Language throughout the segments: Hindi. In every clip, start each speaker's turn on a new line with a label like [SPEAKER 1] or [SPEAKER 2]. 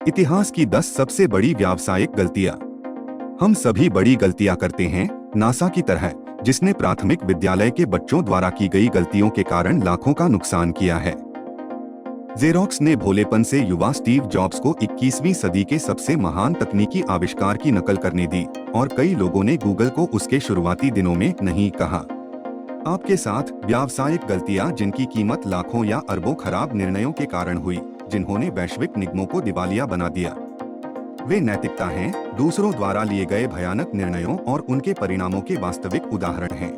[SPEAKER 1] इतिहास की 10 सबसे बड़ी व्यावसायिक गलतियां। हम सभी बड़ी गलतियां करते हैं, नासा की तरह, जिसने प्राथमिक विद्यालय के बच्चों द्वारा की गई गलतियों के कारण लाखों का नुकसान किया है। जेरोक्स ने भोलेपन से युवा स्टीव जॉब्स को 21वीं सदी के सबसे महान तकनीकी आविष्कार की नकल करने दी, और कई लोगों ने गूगल को उसके शुरुआती दिनों में नहीं कहा। आपके साथ व्यावसायिक गलतियां जिनकी कीमत लाखों या अरबों खराब निर्णयों के कारण हुई, जिन्होंने वैश्विक निगमों को दिवालिया बना दिया। वे नैतिकता हैं, दूसरों द्वारा लिए गए भयानक निर्णयों और उनके परिणामों के वास्तविक उदाहरण हैं।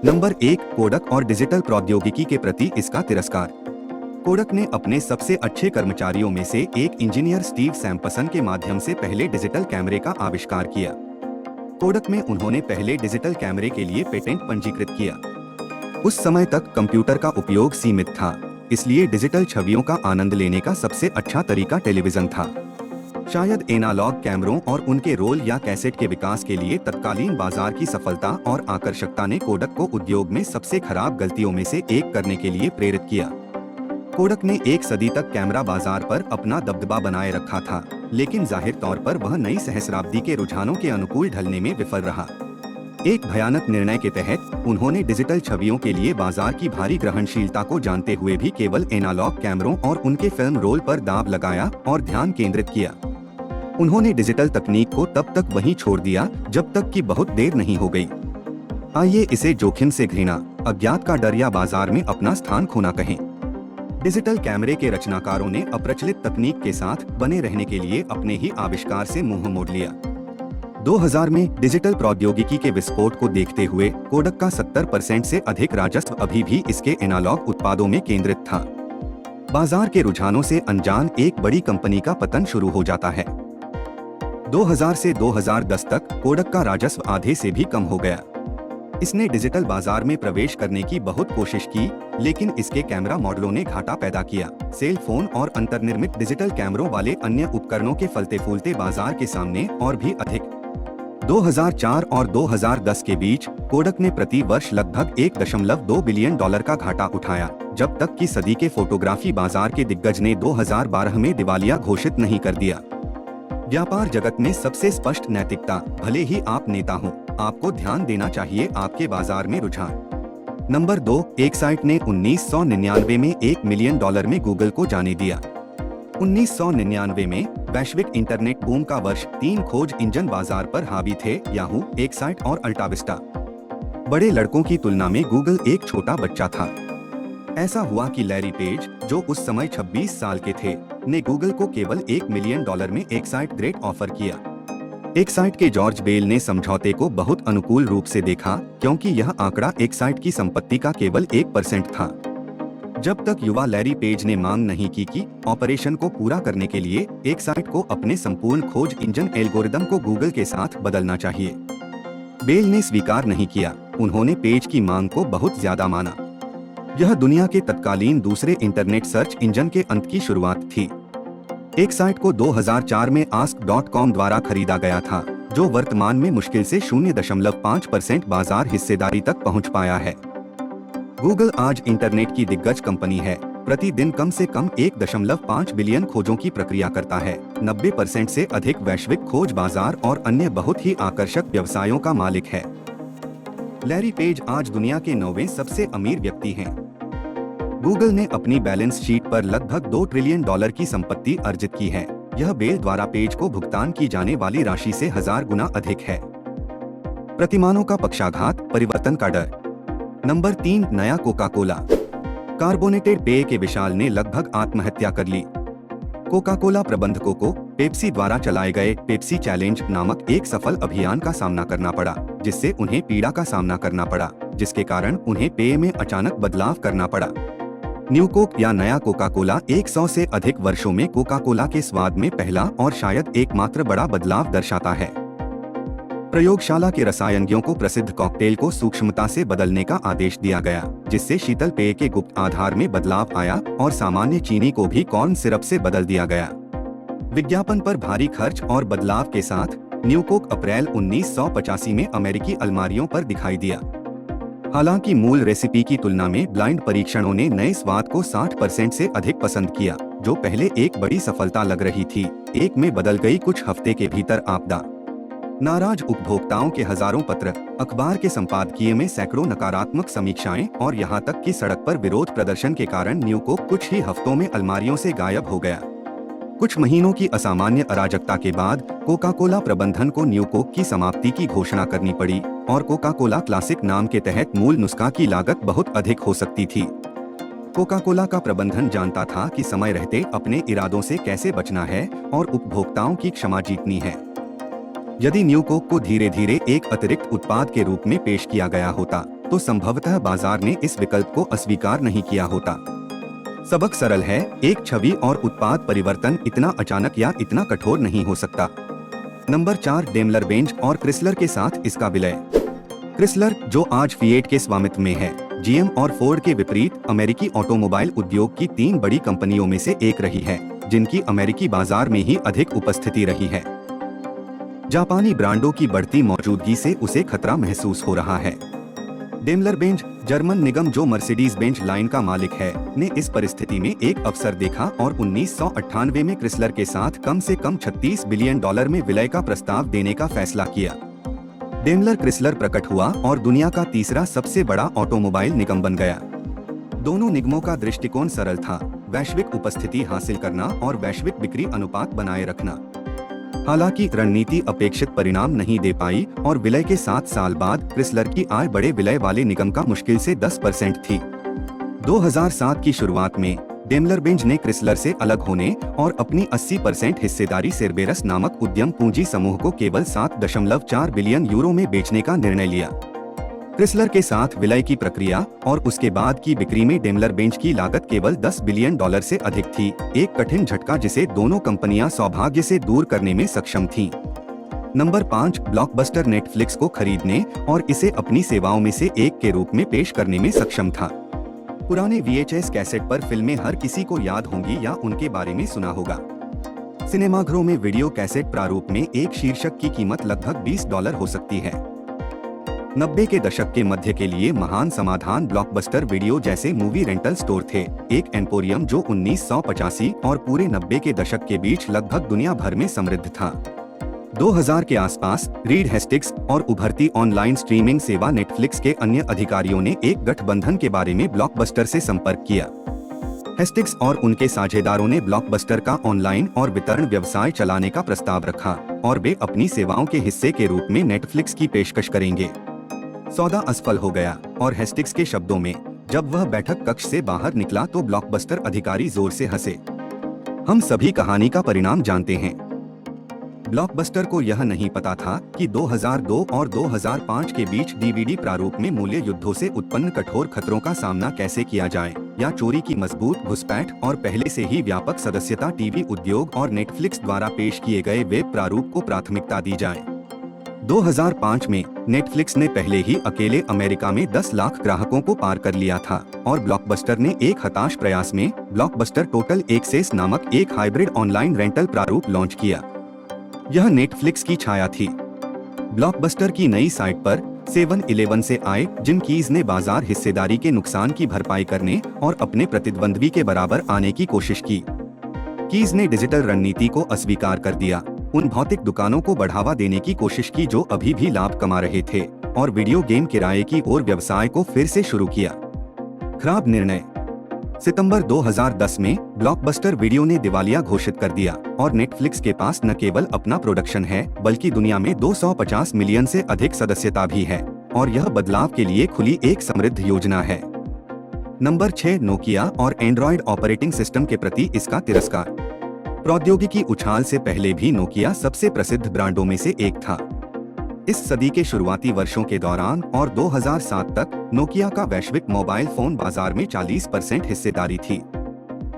[SPEAKER 1] नंबर 1, कोडक और डिजिटल प्रौद्योगिकी के प्रति इसका तिरस्कार। कोडक ने अपने सबसे अच्छे कर्मचारियों में से एक इंजीनियर स्टीव सैम्पसन के माध्यम से पहले डिजिटल कैमरे का आविष्कार किया। कोडक में उन्होंने पहले डिजिटल कैमरे के लिए पेटेंट पंजीकृत किया। उस समय तक कंप्यूटर का उपयोग सीमित था, इसलिए डिजिटल छवियों का आनंद लेने का सबसे अच्छा तरीका टेलीविजन था। शायद एनालॉग कैमरों और उनके रोल या कैसेट के विकास के लिए तत्कालीन बाजार की सफलता और आकर्षकता ने कोडक को उद्योग में सबसे खराब गलतियों में से एक करने के लिए प्रेरित किया। कोडक ने एक सदी तक कैमरा बाजार पर अपना दबदबा बनाए रखा था, लेकिन जाहिर तौर पर वह नई सहस्राब्दी के रुझानों के अनुकूल ढलने में विफल रहा। एक भयानक निर्णय के तहत उन्होंने डिजिटल छवियों के लिए बाजार की भारी ग्रहणशीलता को जानते हुए भी केवल एनालॉग कैमरों और उनके फिल्म रोल पर दांव लगाया और ध्यान केंद्रित किया। उन्होंने डिजिटल तकनीक को तब तक वहीं छोड़ दिया जब तक कि बहुत देर नहीं हो गई। आइए इसे जोखिम से घृणा, अज्ञात का डर या बाजार में अपना स्थान खोना कहें। डिजिटल कैमरे के रचनाकारों ने अप्रचलित तकनीक के साथ बने रहने के लिए अपने ही आविष्कार से मुंह मोड़ लिया। 2000 में डिजिटल प्रौद्योगिकी के विस्फोट को देखते हुए कोडक का 70% से अधिक राजस्व अभी भी इसके एनालॉग उत्पादों में केंद्रित था। बाजार के रुझानों से अनजान एक बड़ी कंपनी का पतन शुरू हो जाता है। 2000 से 2010 तक कोडक का राजस्व आधे से भी कम हो गया। इसने डिजिटल बाजार में प्रवेश करने की बहुत कोशिश की, लेकिन इसके कैमरा मॉडलों ने घाटा पैदा किया। सेल फोन और अंतर्निर्मित डिजिटल कैमरों वाले अन्य उपकरणों के फलते फूलते बाजार के सामने और भी अधिक। 2004 और 2010 के बीच कोडक ने प्रति वर्ष लगभग $1.2 बिलियन का घाटा उठाया, जब तक कि सदी के फोटोग्राफी बाजार के दिग्गज ने 2012 में दिवालिया घोषित नहीं कर दिया। व्यापार जगत में सबसे स्पष्ट नैतिकता, भले ही आप नेता हो, आपको ध्यान देना चाहिए आपके बाजार में रुझान। नंबर 2, एक साइट ने 1999 में $1 मिलियन में गूगल को जाने दिया। 1999 में वैश्विक इंटरनेट बूम का वर्ष 3 खोज इंजन बाजार पर हावी थे, याहू, एक साइट और अल्टाविस्टा। बड़े लड़कों की तुलना में गूगल एक छोटा बच्चा था। ऐसा हुआ कि लैरी पेज, जो उस समय 26 साल के थे, ने गूगल को केवल $1 मिलियन में एक साइट ग्रेट ऑफर किया। एक साइट के जॉर्ज बेल ने समझौते को बहुत अनुकूल रूप से देखा, क्योंकि यह आंकड़ा एक साइट की संपत्ति का केवल 1% था। जब तक युवा लैरी पेज ने मांग नहीं की कि ऑपरेशन को पूरा करने के लिए एक साइट को अपने संपूर्ण खोज इंजन एल्गोरिदम को गूगल के साथ बदलना चाहिए। बेल ने स्वीकार नहीं किया, उन्होंने पेज की मांग को बहुत ज्यादा माना। यह दुनिया के तत्कालीन दूसरे इंटरनेट सर्च इंजन के अंत की शुरुआत थी। एक साइट को 2004 में ask.com द्वारा खरीदा गया था, जो वर्तमान में मुश्किल से 0.5% बाजार हिस्सेदारी तक पहुंच पाया है। गूगल आज इंटरनेट की दिग्गज कंपनी है, प्रतिदिन कम से कम 1.5 बिलियन खोजों की प्रक्रिया करता है, 90% से अधिक वैश्विक खोज बाजार और अन्य बहुत ही आकर्षक व्यवसायों का मालिक है। लैरी पेज आज दुनिया के 9वें सबसे अमीर व्यक्ति हैं। गूगल ने अपनी बैलेंस शीट पर लगभग $2 ट्रिलियन की संपत्ति अर्जित की है। यह बेल द्वारा पेज को भुगतान की जाने वाली राशि से 1000 गुना अधिक है। प्रतिमानों का पक्षाघात, परिवर्तन का डर। नंबर 3, नया कोका कोला। कार्बोनेटेड पेय के विशाल ने लगभग आत्महत्या कर ली। कोका कोला प्रबंधकों को पेप्सी द्वारा चलाए गए पेप्सी चैलेंज नामक एक सफल अभियान का सामना करना पड़ा, जिससे उन्हें पीड़ा का सामना करना पड़ा, जिसके कारण उन्हें पेय में अचानक बदलाव करना पड़ा। न्यू कोक या नया कोका कोला 100 से अधिक वर्षों में कोका कोला के स्वाद में पहला और शायद एकमात्र बड़ा बदलाव दर्शाता है। प्रयोगशाला के रसायनज्ञों को प्रसिद्ध कॉकटेल को सूक्ष्मता से बदलने का आदेश दिया गया, जिससे शीतल पेय के गुप्त आधार में बदलाव आया और सामान्य चीनी को भी कॉर्न सिरप से बदल दिया गया। विज्ञापन पर भारी खर्च और बदलाव के साथ न्यू कोक अप्रैल 1985 में अमेरिकी अलमारियों पर दिखाई दिया। हालांकि मूल रेसिपी की तुलना में ब्लाइंड परीक्षणों ने नए स्वाद को 60% से अधिक पसंद किया, जो पहले एक बड़ी सफलता लग रही थी, एक में बदल गई कुछ हफ्ते के भीतर आपदा। नाराज उपभोक्ताओं के हजारों पत्र, अखबार के संपादकीय में सैकड़ों नकारात्मक समीक्षाएं और यहां तक कि सड़क पर विरोध प्रदर्शन के कारण न्यू कोक कुछ ही हफ्तों में अलमारियों से गायब हो गया। कुछ महीनों की असामान्य अराजकता के बाद कोका कोला प्रबंधन को न्यू कोक की समाप्ति की घोषणा करनी पड़ी और कोका कोला क्लासिक नाम के तहत मूल नुस्खा की लागत बहुत अधिक हो सकती थी। कोका कोला का प्रबंधन जानता था कि समय रहते अपने इरादों से कैसे बचना है और उपभोक्ताओं की क्षमा जीतनी है। यदि न्यू कोक को धीरे धीरे एक अतिरिक्त उत्पाद के रूप में पेश किया गया होता, तो संभवतः बाजार ने इस विकल्प को अस्वीकार नहीं किया होता। सबक सरल है, एक छवि और उत्पाद परिवर्तन इतना अचानक या इतना कठोर नहीं हो सकता। नंबर 4, डेमलर बेंज और क्रिसलर के साथ इसका विलय। क्रिसलर, जो आज फिएट के स्वामित्व में है, जीएम और फोर्ड के विपरीत अमेरिकी ऑटोमोबाइल उद्योग की 3 बड़ी कंपनियों में से एक रही है, जिनकी अमेरिकी बाजार में ही अधिक उपस्थिति रही है। जापानी ब्रांडों की बढ़ती मौजूदगी से उसे खतरा महसूस हो रहा है। डेमलर बेंज, जर्मन निगम जो मर्सिडीज बेंज लाइन का मालिक है, ने इस परिस्थिति में एक अवसर देखा और 1998 में क्रिसलर के साथ कम से कम $36 बिलियन में विलय का प्रस्ताव देने का फैसला किया। डेमलर क्रिसलर प्रकट हुआ और दुनिया का तीसरा सबसे बड़ा ऑटोमोबाइल निगम बन गया। दोनों निगमों का दृष्टिकोण सरल था, वैश्विक उपस्थिति हासिल करना और वैश्विक बिक्री अनुपात बनाए रखना। हालांकि रणनीति अपेक्षित परिणाम नहीं दे पाई और विलय के 7 साल बाद क्रिसलर की आय बड़े विलय वाले निगम का मुश्किल से 10% थी। 2007 की शुरुआत में डेमलर बेंज ने क्रिसलर से अलग होने और अपनी 80% हिस्सेदारी सेरबेरस नामक उद्यम पूंजी समूह को केवल 7.4 बिलियन यूरो में बेचने का निर्णय लिया। क्रिसलर के साथ विलय की प्रक्रिया और उसके बाद की बिक्री में डेमलर बेंज की लागत केवल $10 बिलियन से अधिक थी, एक कठिन झटका जिसे दोनों कंपनियां सौभाग्य से दूर करने में सक्षम थीं। नंबर 5, ब्लॉकबस्टर नेटफ्लिक्स को खरीदने और इसे अपनी सेवाओं में से एक के रूप में पेश करने में सक्षम था। पुराने VHS कैसेट पर फिल्में हर किसी को याद होंगी या उनके बारे में सुना होगा। सिनेमाघरों में वीडियो कैसेट प्रारूप में एक शीर्षक की कीमत लगभग $20 हो सकती है। 90 के दशक के मध्य के लिए महान समाधान ब्लॉकबस्टर वीडियो जैसे मूवी रेंटल स्टोर थे, एक एम्पोरियम जो 1985 और पूरे 90 के दशक के बीच लगभग दुनिया भर में समृद्ध था। 2000 के आसपास रीड हेस्टिग्स और उभरती ऑनलाइन स्ट्रीमिंग सेवा नेटफ्लिक्स के अन्य अधिकारियों ने एक गठबंधन के बारे में ब्लॉकबस्टर से संपर्क किया। हेस्टिग्स और उनके साझेदारों ने ब्लॉकबस्टर का ऑनलाइन और वितरण व्यवसाय चलाने का प्रस्ताव रखा और वे अपनी सेवाओं के हिस्से के रूप में नेटफ्लिक्स की पेशकश करेंगे। सौदा असफल हो गया और हेस्टिग्स के शब्दों में, जब वह बैठक कक्ष से बाहर निकला तो ब्लॉकबस्टर अधिकारी जोर से हंसे। हम सभी कहानी का परिणाम जानते हैं। ब्लॉकबस्टर को यह नहीं पता था कि 2002 और 2005 के बीच डीवीडी प्रारूप में मूल्य युद्धों से उत्पन्न कठोर खतरों का सामना कैसे किया जाए, या चोरी की मजबूत घुसपैठ और पहले से ही व्यापक सदस्यता टीवी उद्योग और नेटफ्लिक्स द्वारा पेश किए गए वेब प्रारूप को प्राथमिकता दी जाए। 2005 में नेटफ्लिक्स ने पहले ही अकेले अमेरिका में 10 लाख ग्राहकों को पार कर लिया था और ब्लॉकबस्टर ने एक हताश प्रयास में ब्लॉकबस्टर टोटल एक्सेस नामक एक हाइब्रिड ऑनलाइन रेंटल प्रारूप लॉन्च किया। यह नेटफ्लिक्स की छाया थी। ब्लॉकबस्टर की नई साइट पर 7-Eleven से आए जिम कीज ने बाजार हिस्सेदारी के नुकसान की भरपाई करने और अपने प्रतिद्वंद्वी के बराबर आने की कोशिश की। कीज ने डिजिटल रणनीति को अस्वीकार कर दिया, उन भौतिक दुकानों को बढ़ावा देने की कोशिश की जो अभी भी लाभ कमा रहे थे और वीडियो गेम किराए की ओर व्यवसाय को फिर से शुरू किया। खराब निर्णय। सितंबर 2010 में ब्लॉकबस्टर वीडियो ने दिवालिया घोषित कर दिया और नेटफ्लिक्स के पास न केवल अपना प्रोडक्शन है बल्कि दुनिया में 250 मिलियन से अधिक सदस्यता भी है और यह बदलाव के लिए खुली एक समृद्ध योजना है। नंबर 6, नोकिया और एंड्रॉयड ऑपरेटिंग सिस्टम के प्रति इसका तिरस्कार। प्रौद्योगिकी उछाल से पहले भी नोकिया सबसे प्रसिद्ध ब्रांडों में से एक था। इस सदी के शुरुआती वर्षों के दौरान और 2007 तक नोकिया का वैश्विक मोबाइल फोन बाजार में 40% हिस्सेदारी थी।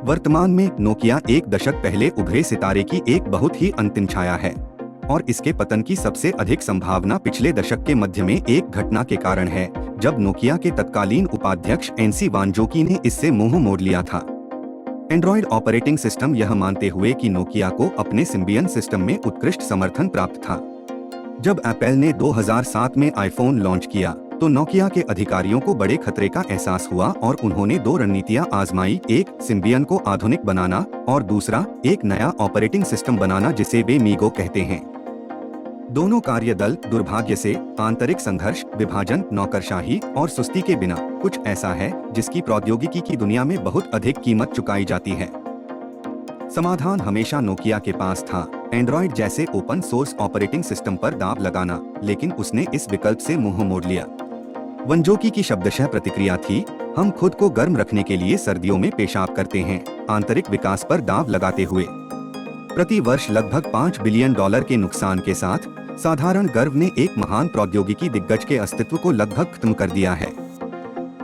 [SPEAKER 1] वर्तमान में नोकिया एक दशक पहले उभरे सितारे की एक बहुत ही अंतिम छाया है और इसके पतन की सबसे अधिक संभावना पिछले दशक के मध्य में एक घटना के कारण है, जब नोकिया के तत्कालीन उपाध्यक्ष एनसी वांजोकी ने इससे मुंह मोड़ लिया था। एंड्रॉयड ऑपरेटिंग सिस्टम यह मानते हुए कि नोकिया को अपने सिम्बियन सिस्टम में उत्कृष्ट समर्थन प्राप्त था। जब एप्पल ने 2007 में आईफोन लॉन्च किया तो नोकिया के अधिकारियों को बड़े खतरे का एहसास हुआ और उन्होंने दो रणनीतियां आजमाई, एक सिम्बियन को आधुनिक बनाना और दूसरा एक नया ऑपरेटिंग सिस्टम बनाना जिसे वे मीगो कहते हैं। दोनों कार्यदल दुर्भाग्य से आंतरिक संघर्ष, विभाजन, नौकरशाही और सुस्ती के बिना कुछ ऐसा है जिसकी प्रौद्योगिकी की दुनिया में बहुत अधिक कीमत चुकाई जाती है। समाधान हमेशा नोकिया के पास था, एंड्रॉइड जैसे ओपन सोर्स ऑपरेटिंग सिस्टम पर दांव लगाना, लेकिन उसने इस विकल्प से मुंह मोड़ लिया। वंजोकी की शब्दशः प्रतिक्रिया थी, हम खुद को गर्म रखने के लिए सर्दियों में पेशाब करते हैं, आंतरिक विकास पर दांव लगाते हुए। प्रति वर्ष लगभग $5 बिलियन के नुकसान के साथ साधारण गर्व ने एक महान प्रौद्योगिकी दिग्गज के अस्तित्व को लगभग खत्म कर दिया है।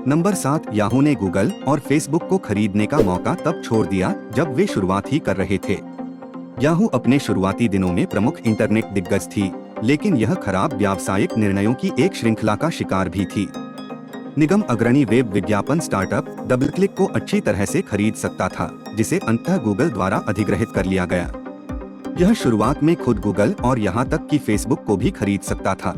[SPEAKER 1] नंबर 7, याहू ने गूगल और फेसबुक को खरीदने का मौका तब छोड़ दिया जब वे शुरुआत ही कर रहे थे। याहू अपने शुरुआती दिनों में प्रमुख इंटरनेट दिग्गज थी, लेकिन यह खराब व्यावसायिक निर्णयों की एक श्रृंखला का शिकार भी थी। निगम अग्रणी वेब विज्ञापन स्टार्टअप डबलक्लिक को अच्छी तरह से खरीद सकता था, जिसे अंततः गूगल द्वारा अधिग्रहित कर लिया गया। यह शुरुआत में खुद गूगल और यहाँ तक कि फेसबुक को भी खरीद सकता था।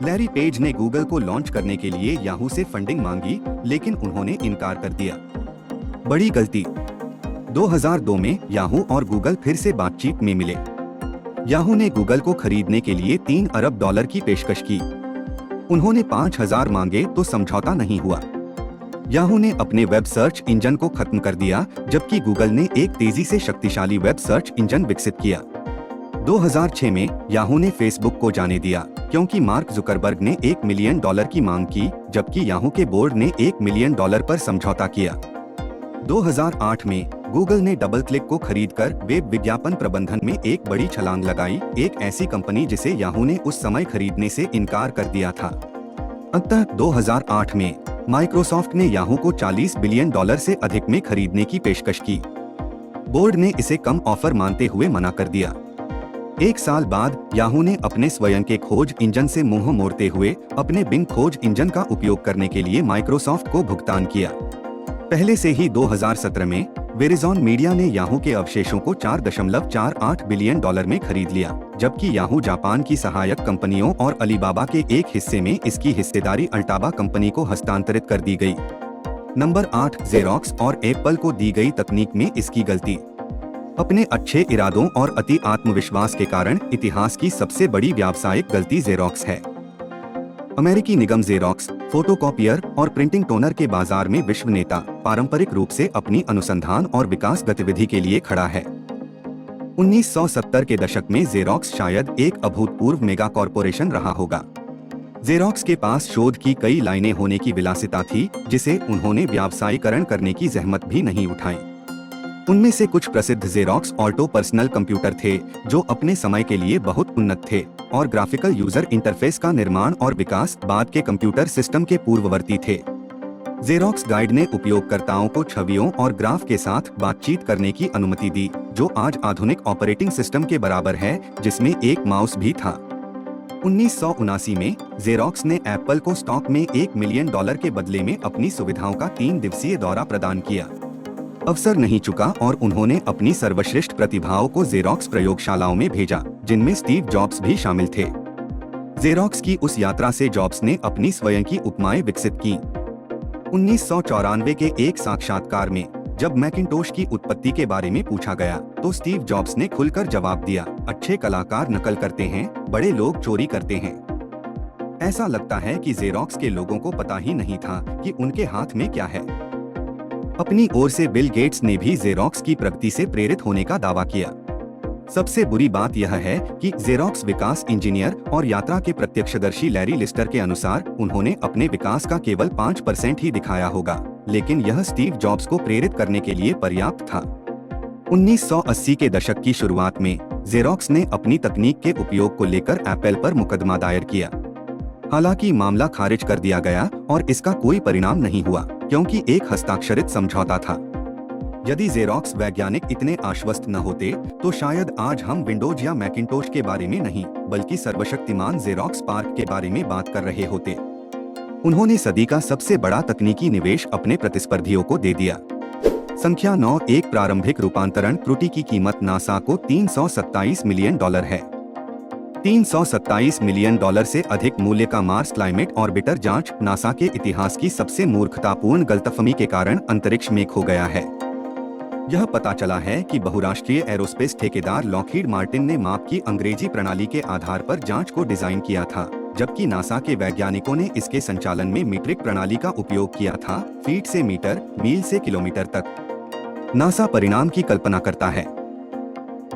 [SPEAKER 1] लैरी पेज ने गूगल को लॉन्च करने के लिए याहू से फंडिंग मांगी, लेकिन उन्होंने इनकार कर दिया। बड़ी गलती। 2002 में याहू और गूगल फिर से बातचीत में मिले। याहू ने गूगल को खरीदने के लिए $3 अरब की पेशकश की। उन्होंने 5,000 मांगे तो समझौता नहीं हुआ। याहू ने अपने वेब सर्च इंजन को खत्म कर दिया, जबकि गूगल ने एक तेजी से शक्तिशाली वेब सर्च इंजन विकसित किया। 2006 में याहू ने फेसबुक को जाने दिया, क्योंकि मार्क जुकरबर्ग ने $1 मिलियन की मांग की, जबकि याहू के बोर्ड ने $1 मिलियन पर समझौता किया। 2008 में गूगल ने डबल क्लिक को खरीदकर वेब विज्ञापन प्रबंधन में एक बड़ी छलांग लगाई, एक ऐसी कंपनी जिसे याहू ने उस समय खरीदने से इनकार कर दिया था। अंततः 2008 में माइक्रोसॉफ्ट ने याहू को $40 बिलियन से अधिक में खरीदने की पेशकश की। बोर्ड ने इसे कम ऑफर मानते हुए मना कर दिया। एक साल बाद याहू ने अपने स्वयं के खोज इंजन से मुंह मोड़ते हुए अपने बिंग खोज इंजन का उपयोग करने के लिए माइक्रोसॉफ्ट को भुगतान किया। पहले से ही 2017 में वेरिजॉन मीडिया ने याहू के अवशेषों को $4.48 बिलियन में खरीद लिया, जबकि याहू जापान की सहायक कंपनियों और अलीबाबा के एक हिस्से में इसकी हिस्सेदारी अल्टाबा कंपनी को हस्तांतरित कर दी गई। नंबर 8, जेरोक्स और एप्पल को दी गई तकनीक में इसकी गलती। अपने अच्छे इरादों और अति आत्मविश्वास के कारण इतिहास की सबसे बड़ी व्यावसायिक गलती जेरोक्स है। अमेरिकी निगम जेरोक्स फोटोकॉपियर और प्रिंटिंग टोनर के बाजार में विश्व नेता पारंपरिक रूप से अपनी अनुसंधान और विकास गतिविधि के लिए खड़ा है। 1970 के दशक में जेरोक्स शायद एक अभूतपूर्व मेगा कॉरपोरेशन रहा होगा। जेरोक्स के पास शोध की कई लाइनें होने की विलासिता थी, जिसे उन्होंने व्यावसायीकरण करने की जहमत भी नहीं उठाई। उनमें से कुछ प्रसिद्ध जेरोक्स ऑल्टो पर्सनल कंप्यूटर थे, जो अपने समय के लिए बहुत उन्नत थे, और ग्राफिकल यूजर इंटरफेस का निर्माण और विकास बाद के कंप्यूटर सिस्टम के पूर्ववर्ती थे। जेरोक्स गाइड ने उपयोगकर्ताओं को छवियों और ग्राफ के साथ बातचीत करने की अनुमति दी, जो आज आधुनिक ऑपरेटिंग सिस्टम के बराबर है, जिसमें एक माउस भी था। 1979 में जेरोक्स ने एप्पल को स्टॉक में $1 मिलियन के बदले में अपनी सुविधाओं का 3 दिवसीय दौरा प्रदान किया। अवसर नहीं चुका और उन्होंने अपनी सर्वश्रेष्ठ प्रतिभाओं को जेरोक्स प्रयोगशालाओं में भेजा, जिनमें स्टीव जॉब्स भी शामिल थे। जेरोक्स की उस यात्रा से जॉब्स ने अपनी स्वयं की उपमाएं विकसित की। 1994 के एक साक्षात्कार में जब मैकिंटोश की उत्पत्ति के बारे में पूछा गया, तो स्टीव जॉब्स ने खुलकर जवाब दिया, अच्छे कलाकार नकल करते हैं, बड़े लोग चोरी करते हैं। ऐसा लगता है कि जेरोक्स के लोगों को पता ही नहीं था कि उनके हाथ में क्या है। अपनी ओर से बिल गेट्स ने भी जेरोक्स की प्रगति से प्रेरित होने का दावा किया। सबसे बुरी बात यह है कि जेरोक्स विकास इंजीनियर और यात्रा के प्रत्यक्षदर्शी लैरी लिस्टर के अनुसार उन्होंने अपने विकास का केवल 5% ही दिखाया होगा, लेकिन यह स्टीव जॉब्स को प्रेरित करने के लिए पर्याप्त था। 1980 के दशक की शुरुआत में जेरोक्स ने अपनी तकनीक के उपयोग को लेकर एप्पल पर मुकदमा दायर किया। हालांकि मामला खारिज कर दिया गया और इसका कोई परिणाम नहीं हुआ, क्योंकि एक हस्ताक्षरित समझौता था। यदि जेरोक्स वैज्ञानिक इतने आश्वस्त न होते, तो शायद आज हम विंडोज या मैकिंटोश के बारे में नहीं, बल्कि सर्वशक्तिमान जेरोक्स पार्क के बारे में बात कर रहे होते। उन्होंने सदी का सबसे बड़ा तकनीकी निवेश अपने प्रतिस्पर्धियों को दे दिया। संख्या 9, एक प्रारंभिक रूपांतरण त्रुटि की कीमत नासा को $327 मिलियन है। $327 मिलियन से अधिक मूल्य का मार्स क्लाइमेट ऑर्बिटर जांच नासा के इतिहास की सबसे मूर्खतापूर्ण गलतफहमी के कारण अंतरिक्ष में खो गया है। यह पता चला है कि बहुराष्ट्रीय एरोस्पेस ठेकेदार लॉकहीड मार्टिन ने माप की अंग्रेजी प्रणाली के आधार पर जांच को डिजाइन किया था, जबकि नासा के वैज्ञानिकों ने इसके संचालन में मीट्रिक प्रणाली का उपयोग किया था, फीट से मीटर, मील से किलोमीटर तक। नासा परिणाम की कल्पना करता है।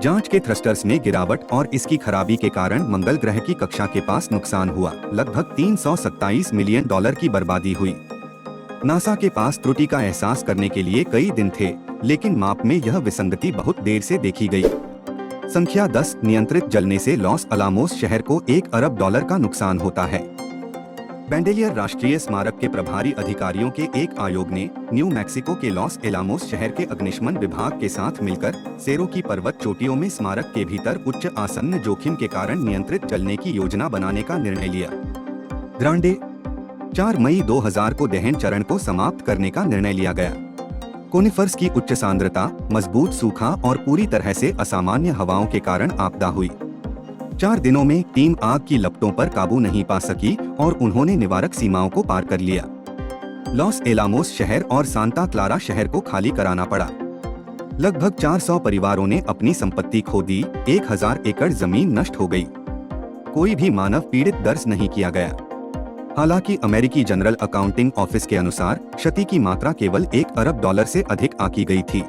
[SPEAKER 1] जांच के थ्रस्टर्स में गिरावट और इसकी खराबी के कारण मंगल ग्रह की कक्षा के पास नुकसान हुआ। लगभग $327 मिलियन की बर्बादी हुई। नासा के पास त्रुटि का एहसास करने के लिए कई दिन थे, लेकिन माप में यह विसंगति बहुत देर से देखी गई। संख्या 10 नियंत्रित जलने से लॉस अलामोस शहर को $1 अरब का नुकसान होता है। बैंडेलियर राष्ट्रीय स्मारक के प्रभारी अधिकारियों के एक आयोग ने न्यू मैक्सिको के लॉस एलामोस शहर के अग्निशमन विभाग के साथ मिलकर सेरो की पर्वत चोटियों में स्मारक के भीतर उच्च आसन्न जोखिम के कारण नियंत्रित जलने की योजना बनाने का निर्णय लिया। ग्रांडे 4 मई 2000 को दहन चरण को समाप्त करने का निर्णय लिया गया। कोनिफर्स की उच्च सांद्रता, मजबूत सूखा और पूरी तरह से असामान्य हवाओं के कारण आपदा हुई। 4 दिनों में टीम आग की लपटों पर काबू नहीं पा सकी और उन्होंने निवारक सीमाओं को पार कर लिया। लॉस एलामोस शहर और सांता क्लारा शहर को खाली कराना पड़ा। लगभग 400 परिवारों ने अपनी संपत्ति खो दी। 1000 एकड़ जमीन नष्ट हो गई। कोई भी मानव पीड़ित दर्ज नहीं किया गया। हालांकि अमेरिकी जनरल अकाउंटिंग ऑफिस के अनुसार क्षति की मात्रा केवल $1 अरब से अधिक आंकी गई थी।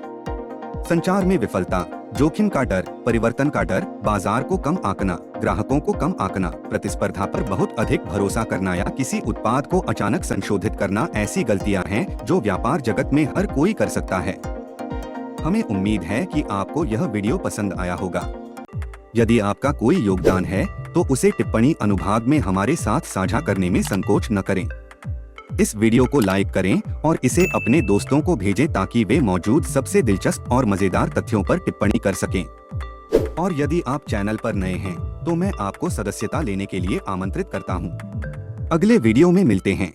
[SPEAKER 1] संचार में विफलता, जोखिम का डर, परिवर्तन का डर, बाजार को कम आंकना, ग्राहकों को कम आंकना, प्रतिस्पर्धा पर बहुत अधिक भरोसा करना या किसी उत्पाद को अचानक संशोधित करना ऐसी गलतियां हैं जो व्यापार जगत में हर कोई कर सकता है। हमें उम्मीद है कि आपको यह वीडियो पसंद आया होगा। यदि आपका कोई योगदान है तो उसे टिप्पणी अनुभाग में हमारे साथ साझा करने में संकोच न करें। इस वीडियो को लाइक करें और इसे अपने दोस्तों को भेजें ताकि वे मौजूद सबसे दिलचस्प और मजेदार तथ्यों पर टिप्पणी कर सकें। और यदि आप चैनल पर नए हैं तो मैं आपको सदस्यता लेने के लिए आमंत्रित करता हूं। अगले वीडियो में मिलते हैं।